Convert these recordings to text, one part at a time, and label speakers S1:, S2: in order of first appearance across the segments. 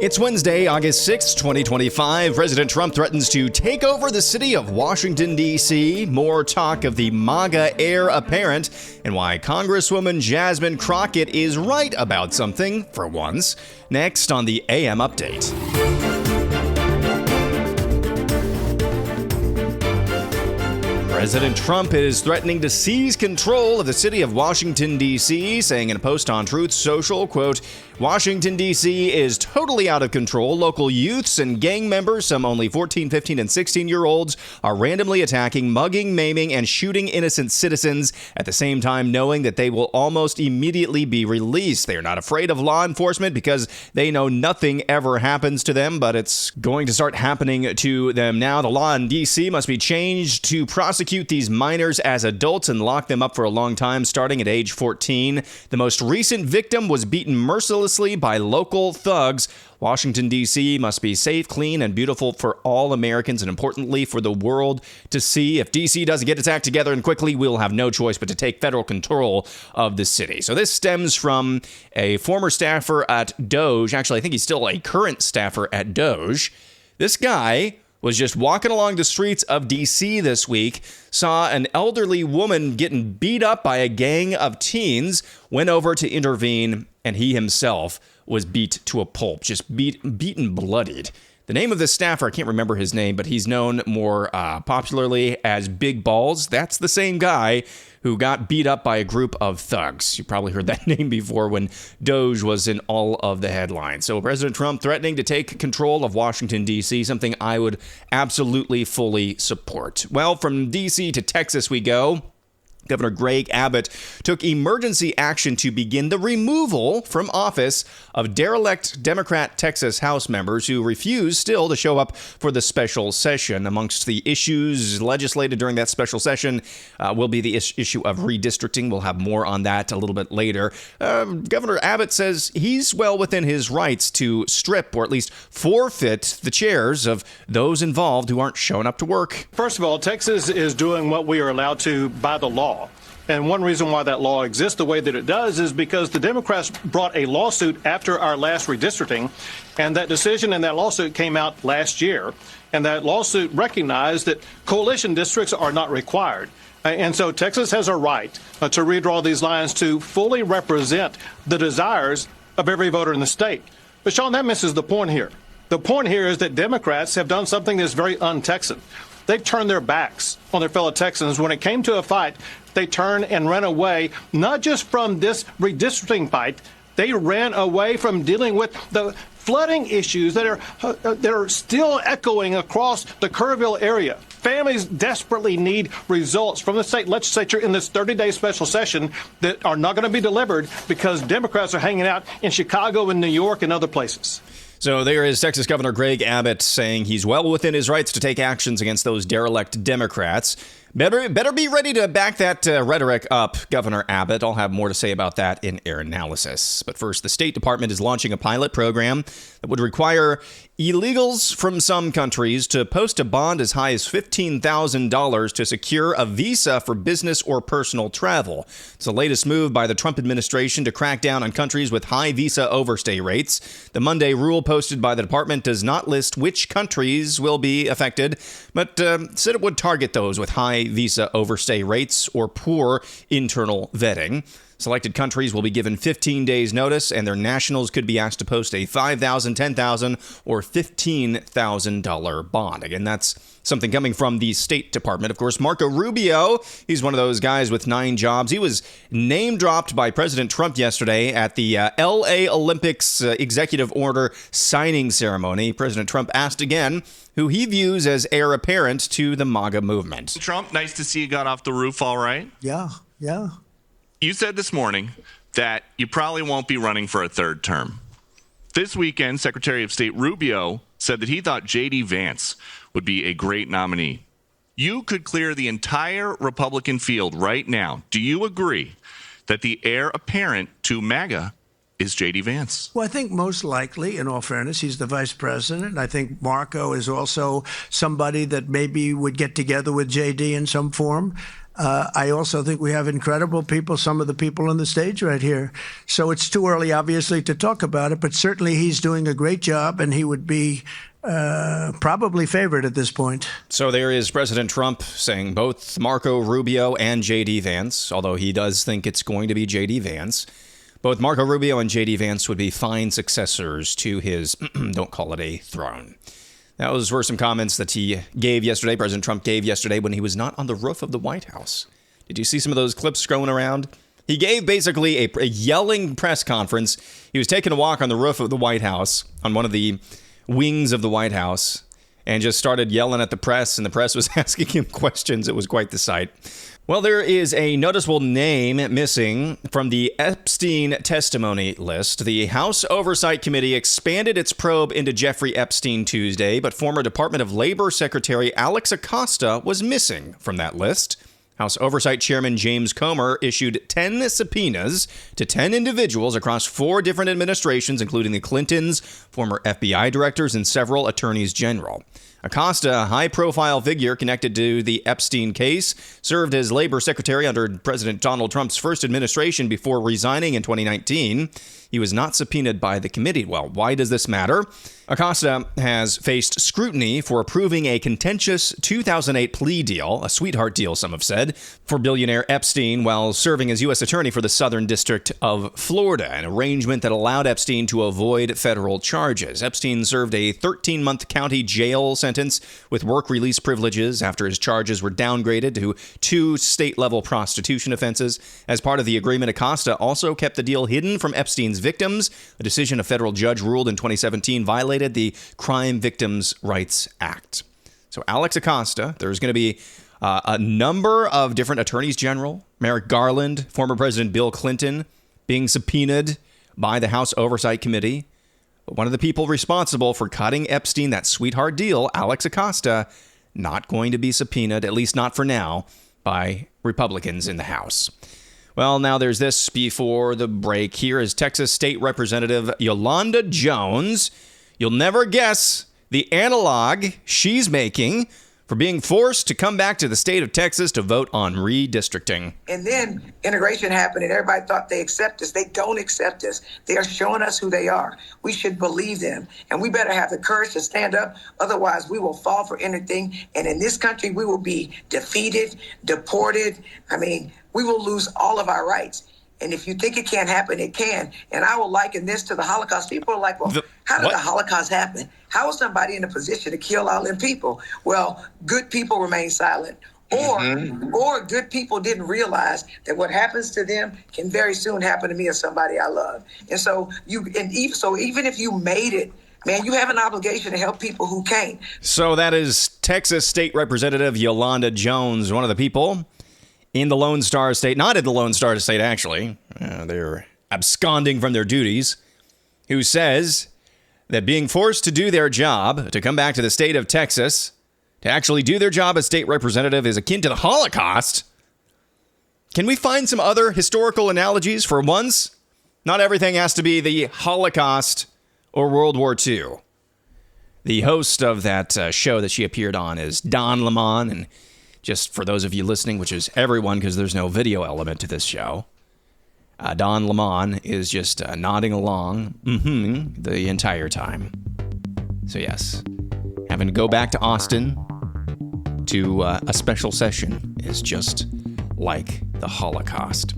S1: It's Wednesday, August 6, 2025. President Trump threatens to take over the city of Washington, D.C. More talk of the MAGA heir apparent and why Congresswoman Jasmine Crockett is right about something for once. Next on the AM Update. President Trump is threatening to seize control of the city of Washington, D.C., saying in a post on Truth Social, quote, Washington, D.C. is totally out of control. Local youths and gang members, some only 14, 15, and 16-year-olds, are randomly attacking, mugging, maiming, and shooting innocent citizens at the same time knowing that they will almost immediately be released. They are not afraid of law enforcement because they know nothing ever happens to them, but it's going to start happening to them now. The law in D.C. must be changed to prosecute these minors as adults and lock them up for a long time, starting at age 14. The most recent victim was beaten mercilessly by local thugs. Washington, D.C. must be safe, clean, and beautiful for all Americans, and importantly, for the world to see. If D.C. doesn't get its act together and quickly, we'll have no choice but to take federal control of the city. So this stems from a former staffer at DOGE. Actually, I think he's still a current staffer at DOGE. This guy was just walking along the streets of D.C. this week, saw an elderly woman getting beat up by a gang of teens, went over to intervene, and he himself was beat to a pulp, just beaten bloodied. The name of this staffer, I can't remember his name, but he's known more popularly as Big Balls. That's the same guy who got beat up by a group of thugs. You probably heard that name before when DOGE was in all of the headlines. So President Trump threatening to take control of Washington, D.C., something I would absolutely fully support. Well, from D.C. to Texas we go. Governor Greg Abbott took emergency action to begin the removal from office of derelict Democrat Texas House members who refuse still to show up for the special session. Amongst the issues legislated during that special session will be the issue of redistricting. We'll have more on that a little bit later. Governor Abbott says he's well within his rights to strip or at least forfeit the chairs of those involved who aren't showing up to work.
S2: First of all, Texas is doing what we are allowed to by the law. And one reason why that law exists the way that it does is because the Democrats brought a lawsuit after our last redistricting, and that decision and that lawsuit came out last year. And that lawsuit recognized that coalition districts are not required. And so Texas has a right to redraw these lines to fully represent the desires of every voter in the state. But, Sean, that misses the point here. The point here is that Democrats have done something that's very un-Texan. They've turned their backs on their fellow Texans. When it came to a fight, they turned and ran away, not just from this redistricting fight. They ran away from dealing with the flooding issues that are still echoing across the Kerrville area. Families desperately need results from the state legislature in this 30-day special session that are not going to be delivered because Democrats are hanging out in Chicago and New York and other places.
S1: So there is Texas Governor Greg Abbott saying he's well within his rights to take actions against those derelict Democrats. Better be ready to back that rhetoric up, Governor Abbott. I'll have more to say about that in Air Analysis. But first, the State Department is launching a pilot program that would require illegals from some countries to post a bond as high as $15,000 to secure a visa for business or personal travel. It's the latest move by the Trump administration to crack down on countries with high visa overstay rates. The Monday rule posted by the department does not list which countries will be affected, but said it would target those with high visa overstay rates or poor internal vetting. Selected countries will be given 15 days notice, and their nationals could be asked to post a $5,000, $10,000, or $15,000 bond. Again, that's something coming from the State Department. Of course, Marco Rubio, he's one of those guys with 9 jobs. He was name-dropped by President Trump yesterday at the L.A. Olympics executive order signing ceremony. President Trump asked again who he views as heir apparent to the MAGA movement.
S3: Trump, nice to see you got off the roof all right.
S4: Yeah.
S3: You said this morning that you probably won't be running for a third term. This weekend, Secretary of State Rubio said that he thought J.D. Vance would be a great nominee. You could clear the entire Republican field right now. Do you agree that the heir apparent to MAGA is J.D. Vance?
S4: Well, I think most likely, in all fairness, he's the vice president. I think Marco is also somebody that maybe would get together with J.D. in some form. I also think we have incredible people, some of the people on the stage right here. So it's too early, obviously, to talk about it, but certainly he's doing a great job, and he would be probably favored at this point.
S1: So there is President Trump saying both Marco Rubio and J.D. Vance, although he does think it's going to be J.D. Vance. Both Marco Rubio and J.D. Vance would be fine successors to his, don't call it a throne. Those were some comments that he gave yesterday, President Trump gave yesterday when he was not on the roof of the White House. Did you see some of those clips going around? He gave basically a yelling press conference. He was taking a walk on the roof of the White House, on one of the wings of the White House, and just started yelling at the press, and the press was asking him questions. It was quite the sight. Well, there is a noticeable name missing from the Epstein testimony list. The House Oversight Committee expanded its probe into Jeffrey Epstein Tuesday, but former Department of Labor Secretary Alex Acosta was missing from that list. House Oversight Chairman James Comer issued 10 subpoenas to 10 individuals across 4 different administrations, including the Clintons, former FBI directors, and several attorneys general. Acosta, a high-profile figure connected to the Epstein case, served as labor secretary under President Donald Trump's first administration before resigning in 2019. He was not subpoenaed by the committee. Well, why does this matter? Acosta has faced scrutiny for approving a contentious 2008 plea deal, a sweetheart deal, some have said, for billionaire Epstein while serving as U.S. Attorney for the Southern District of Florida, an arrangement that allowed Epstein to avoid federal charges. Epstein served a 13-month county jail sentence with work release privileges after his charges were downgraded to 2 state-level prostitution offenses. As part of the agreement, Acosta also kept the deal hidden from Epstein's victims. A decision a federal judge ruled in 2017 violated the Crime Victims' Rights Act. So Alex Acosta, there's going to be a number of different attorneys general, Merrick Garland, former President Bill Clinton, being subpoenaed by the House Oversight Committee. But one of the people responsible for cutting Epstein that sweetheart deal, Alex Acosta, not going to be subpoenaed, at least not for now, by Republicans in the House. Well, now there's this before the break. Here is Texas State Representative Yolanda Jones. You'll never guess the analog she's making for being forced to come back to the state of Texas to vote on redistricting.
S5: And then integration happened and everybody thought they accept us. They don't accept us. They are showing us who they are. We should believe them. And we better have the courage to stand up. Otherwise, we will fall for anything. And in this country, we will be defeated, deported. We will lose all of our rights. And if you think it can't happen, it can. And I will liken this to the Holocaust. People are like, well, how did the Holocaust happen? How was somebody in a position to kill all them people? Well, good people remain silent. Or good people didn't realize that what happens to them can very soon happen to me or somebody I love. And so even if you made it, man, you have an obligation to help people who can't.
S1: So that is Texas State Representative Yolanda Jones, one of the people in the Lone Star State, not in the Lone Star State, actually. They're absconding from their duties, who says that being forced to do their job, to come back to the state of Texas, to actually do their job as state representative is akin to the Holocaust. Can we find some other historical analogies for once? Not everything has to be the Holocaust or World War II. The host of that show that she appeared on is Don Lemon, and just for those of you listening, which is everyone because there's no video element to this show, Don Lemon is just nodding along the entire time. So yes, having to go back to Austin to a special session is just like the Holocaust.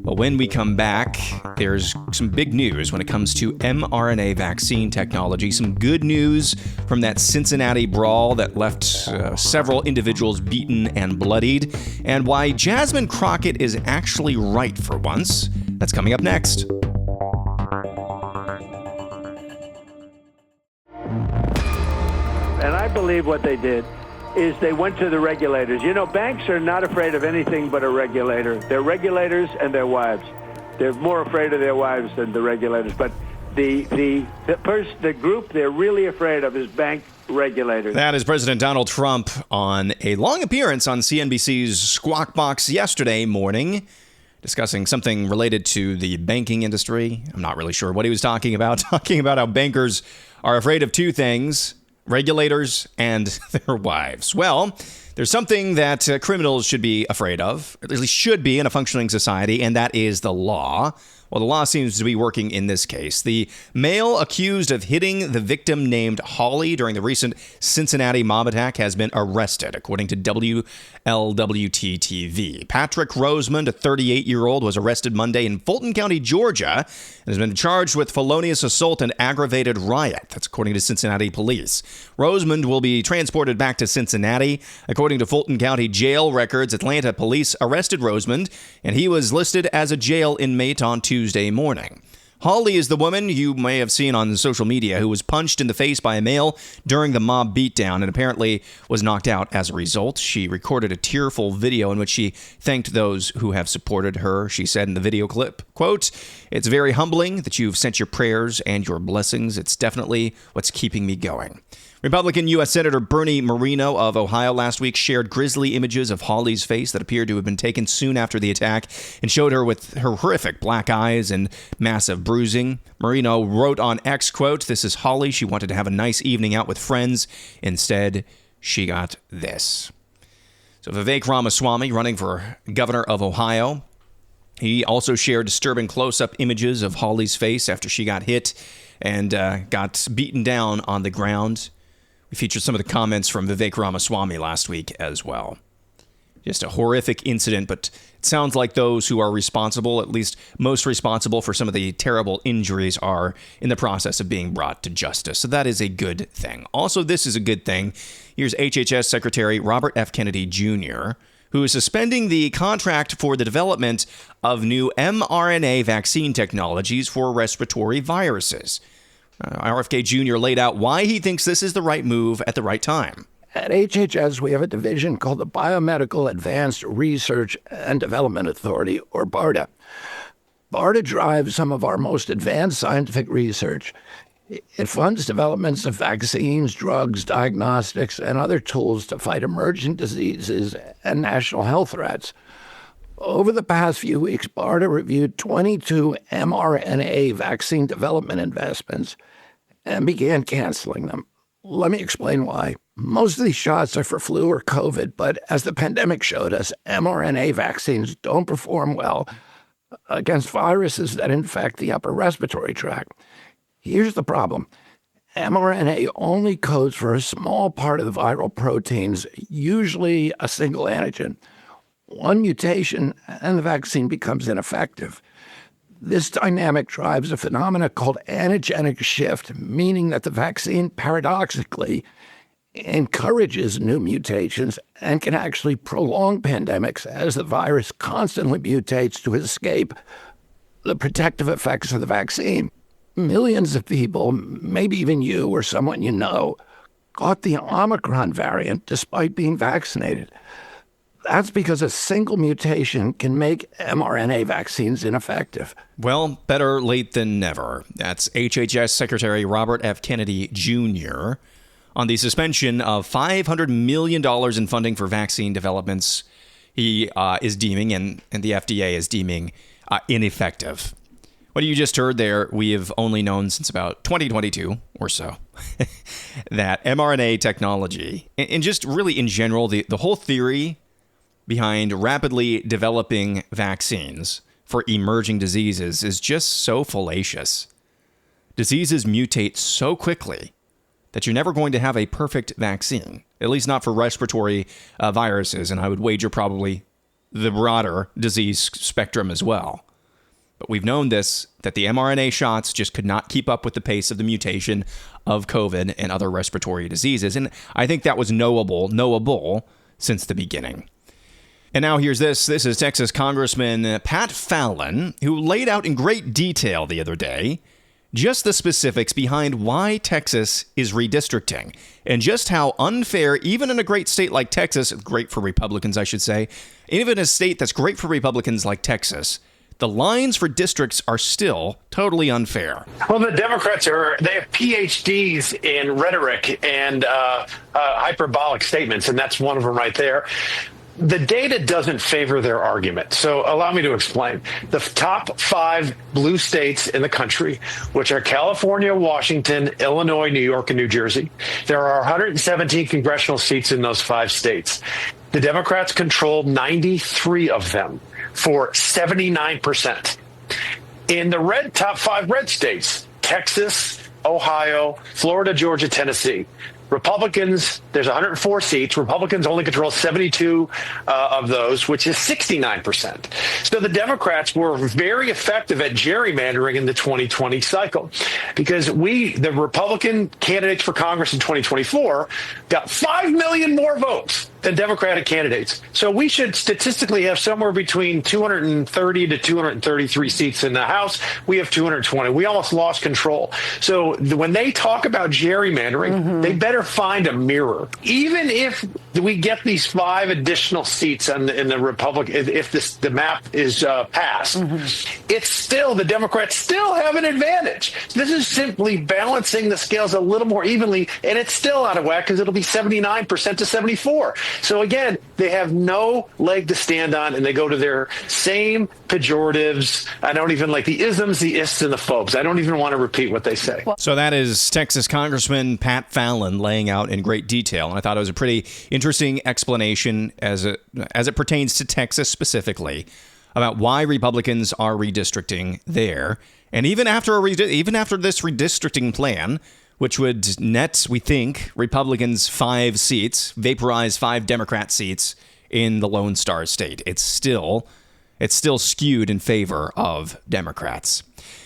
S1: Well, when we come back, there's some big news when it comes to mRNA vaccine technology. Some good news from that Cincinnati brawl that left several individuals beaten and bloodied, and why Jasmine Crockett is actually right for once. That's coming up next.
S6: And I believe what they did is they went to the regulators. You know, banks are not afraid of anything but a regulator. They're regulators and their wives. They're more afraid of their wives than the regulators. But the group they're really afraid of is bank regulators.
S1: That is President Donald Trump on a long appearance on CNBC's Squawk Box yesterday morning, discussing something related to the banking industry. I'm not really sure what he was talking about how bankers are afraid of two things: regulators and their wives. Well, there's something that criminals should be afraid of, or at least should be in a functioning society, and that is the law. Well, the law seems to be working in this case. The male accused of hitting the victim named Holly during the recent Cincinnati mob attack has been arrested, according to WLWT-TV. Patrick Rosemond, a 38-year-old, was arrested Monday in Fulton County, Georgia, and has been charged with felonious assault and aggravated riot. That's according to Cincinnati police. Rosemond will be transported back to Cincinnati. According to Fulton County jail records, Atlanta police arrested Rosemond, and he was listed as a jail inmate on Tuesday morning. Holly is the woman you may have seen on social media who was punched in the face by a male during the mob beatdown and apparently was knocked out as a result. She recorded a tearful video in which she thanked those who have supported her. She said in the video clip, quote, "It's very humbling that you've sent your prayers and your blessings. It's definitely what's keeping me going." Republican U.S. Senator Bernie Moreno of Ohio last week shared grisly images of Holly's face that appeared to have been taken soon after the attack and showed her with her horrific black eyes and massive bruising. Moreno wrote on X, quote, "This is Holly. She wanted to have a nice evening out with friends. Instead, she got this." So Vivek Ramaswamy, running for governor of Ohio, he also shared disturbing close-up images of Holly's face after she got hit and got beaten down on the ground. We featured some of the comments from Vivek Ramaswamy last week as well. Just a horrific incident, but it sounds like those who are responsible, at least most responsible for some of the terrible injuries, are in the process of being brought to justice. So that is a good thing. Also, this is a good thing. Here's HHS Secretary Robert F. Kennedy Jr., who is suspending the contract for the development of new mRNA vaccine technologies for respiratory viruses. RFK Jr. laid out why he thinks this is the right move at the right time.
S7: At HHS, we have a division called the Biomedical Advanced Research and Development Authority, or BARDA. BARDA drives some of our most advanced scientific research. It funds developments of vaccines, drugs, diagnostics, and other tools to fight emerging diseases and national health threats. Over the past few weeks, BARDA reviewed 22 mRNA vaccine development investments and began canceling them. Let me explain why. Most of these shots are for flu or COVID, but as the pandemic showed us, mRNA vaccines don't perform well against viruses that infect the upper respiratory tract. Here's the problem. mRNA only codes for a small part of the viral proteins, usually a single antigen. One mutation and the vaccine becomes ineffective. This dynamic drives a phenomenon called antigenic shift, meaning that the vaccine paradoxically encourages new mutations and can actually prolong pandemics as the virus constantly mutates to escape the protective effects of the vaccine. Millions of people, maybe even you or someone you know, caught the Omicron variant despite being vaccinated. That's because a single mutation can make mRNA vaccines ineffective.
S1: Well, better late than never. That's HHS Secretary Robert F. Kennedy Jr. on the suspension of $500 million in funding for vaccine developments he is deeming, and the FDA is deeming, ineffective. What you just heard there, we have only known since about 2022 or so that mRNA technology, and just really in general, the whole theory behind rapidly developing vaccines for emerging diseases is just so fallacious. Diseases mutate so quickly that you're never going to have a perfect vaccine, at least not for respiratory viruses, and I would wager probably the broader disease spectrum as well. But we've known this, that the mRNA shots just could not keep up with the pace of the mutation of COVID and other respiratory diseases, and I think that was knowable since the beginning. And now here's this. This is Texas Congressman Pat Fallon, who laid out in great detail the other day just the specifics behind why Texas is redistricting and just how unfair, even in a great state like Texas, great for Republicans, I should say, even in a state that's great for Republicans like Texas, the lines for districts are still totally unfair.
S8: Well, the Democrats they have PhDs in rhetoric and hyperbolic statements, and that's one of them right there. the data doesn't favor their argument. So allow me to explain. The top 5 blue states in the country, which are California, Washington, Illinois, New York, and New Jersey. There are 117 congressional seats in those 5 states. The Democrats control 93 of them for 79%. In the top 5 red states, Texas, Ohio, Florida, Georgia, Tennessee, Republicans, there's 104 seats. Republicans only control 72 of those, which is 69%. So the Democrats were very effective at gerrymandering in the 2020 cycle because the Republican candidates for Congress in 2024 got 5 million more votes than Democratic candidates. So we should statistically have somewhere between 230 to 233 seats in the House. We have 220. We almost lost control. So when they talk about gerrymandering, they better find a mirror. Even if we get these 5 additional seats in the Republican, if the map is passed, it's still, the Democrats still have an advantage. This is simply balancing the scales a little more evenly, and it's still out of whack because it'll be 79% to 74. So again, they have no leg to stand on, and they go to their same pejoratives. I don't even like the isms, the ists, and the phobes. I don't even want to repeat what they say.
S1: So that is Texas Congressman Pat Fallon laying out in great detail, and I thought it was a pretty interesting explanation as it pertains to Texas specifically about why Republicans are redistricting there. And even after this redistricting plan, which would net, we think, Republicans 5 seats, vaporize 5 Democrat seats in the Lone Star State. It's still skewed in favor of Democrats.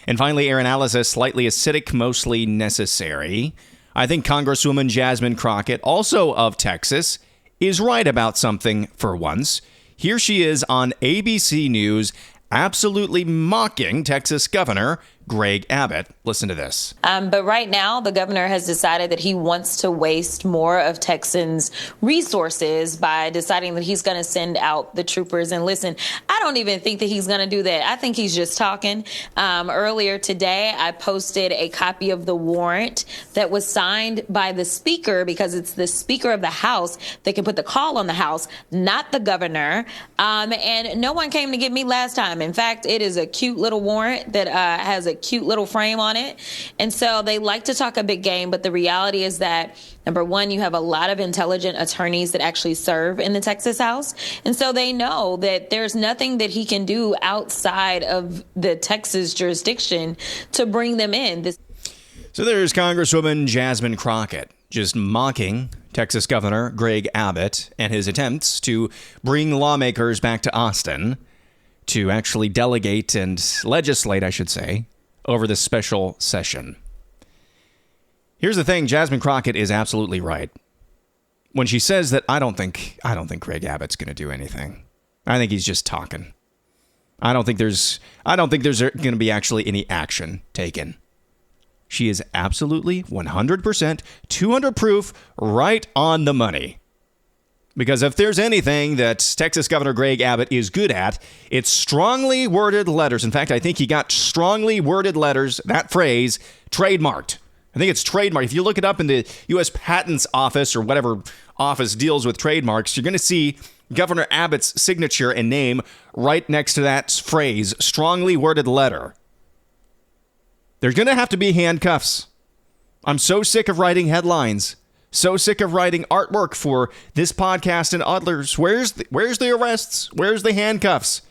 S1: And finally, air analysis, slightly acidic, mostly necessary. I think Congresswoman Jasmine Crockett, also of Texas, is right about something for once. Here she is on ABC News, absolutely mocking Texas Governor Greg Abbott. Listen to this.
S9: But right now, the governor has decided that he wants to waste more of Texans' resources by deciding that he's going to send out the troopers. And listen, I don't even think that he's going to do that. I think he's just talking. Earlier today, I posted a copy of the warrant that was signed by the speaker, because it's the speaker of the House that can put the call on the House, not the governor. And no one came to get me last time. In fact, it is a cute little warrant that has a cute little frame on it. And so they like to talk a big game, but the reality is that, number one, you have a lot of intelligent attorneys that actually serve in the Texas House. And so they know that there's nothing that he can do outside of the Texas jurisdiction to bring them in.
S1: So there's Congresswoman Jasmine Crockett just mocking Texas Governor Greg Abbott and his attempts to bring lawmakers back to Austin to actually delegate and legislate, I should say, over this special session. Here's the thing, Jasmine Crockett is absolutely right when she says that I don't think Greg Abbott's going to do anything. I think he's just talking. I don't think there's going to be actually any action taken. She is absolutely 100%, 200 proof, right on the money. Because if there's anything that Texas Governor Greg Abbott is good at, it's strongly worded letters. In fact, I think he got strongly worded letters, that phrase, trademarked. I think it's trademarked. If you look it up in the U.S. Patents Office or whatever office deals with trademarks, you're going to see Governor Abbott's signature and name right next to that phrase, strongly worded letter. There's going to have to be handcuffs. I'm so sick of writing headlines. So sick of writing artwork for this podcast and others. Where's the arrests? Where's the handcuffs?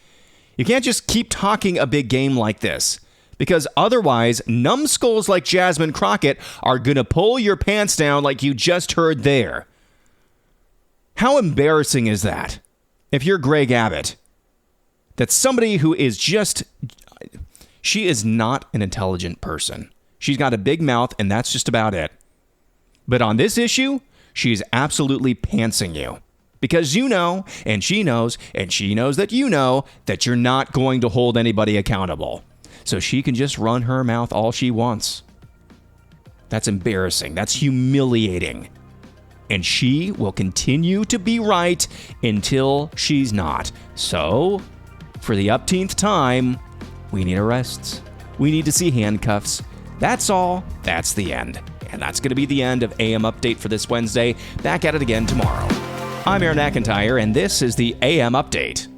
S1: You can't just keep talking a big game like this, because otherwise, numbskulls like Jasmine Crockett are going to pull your pants down like you just heard there. How embarrassing is that? If you're Greg Abbott, that's somebody who is just... She is not an intelligent person. She's got a big mouth, and that's just about it. But on this issue, she's absolutely pantsing you. Because you know, and she knows that you know, that you're not going to hold anybody accountable. So she can just run her mouth all she wants. That's embarrassing. That's humiliating. And she will continue to be right until she's not. So, for the upteenth time, we need arrests. We need to see handcuffs. That's all. That's the end. And that's going to be the end of AM Update for this Wednesday. Back at it again tomorrow. I'm Aaron McIntire, and this is the AM Update.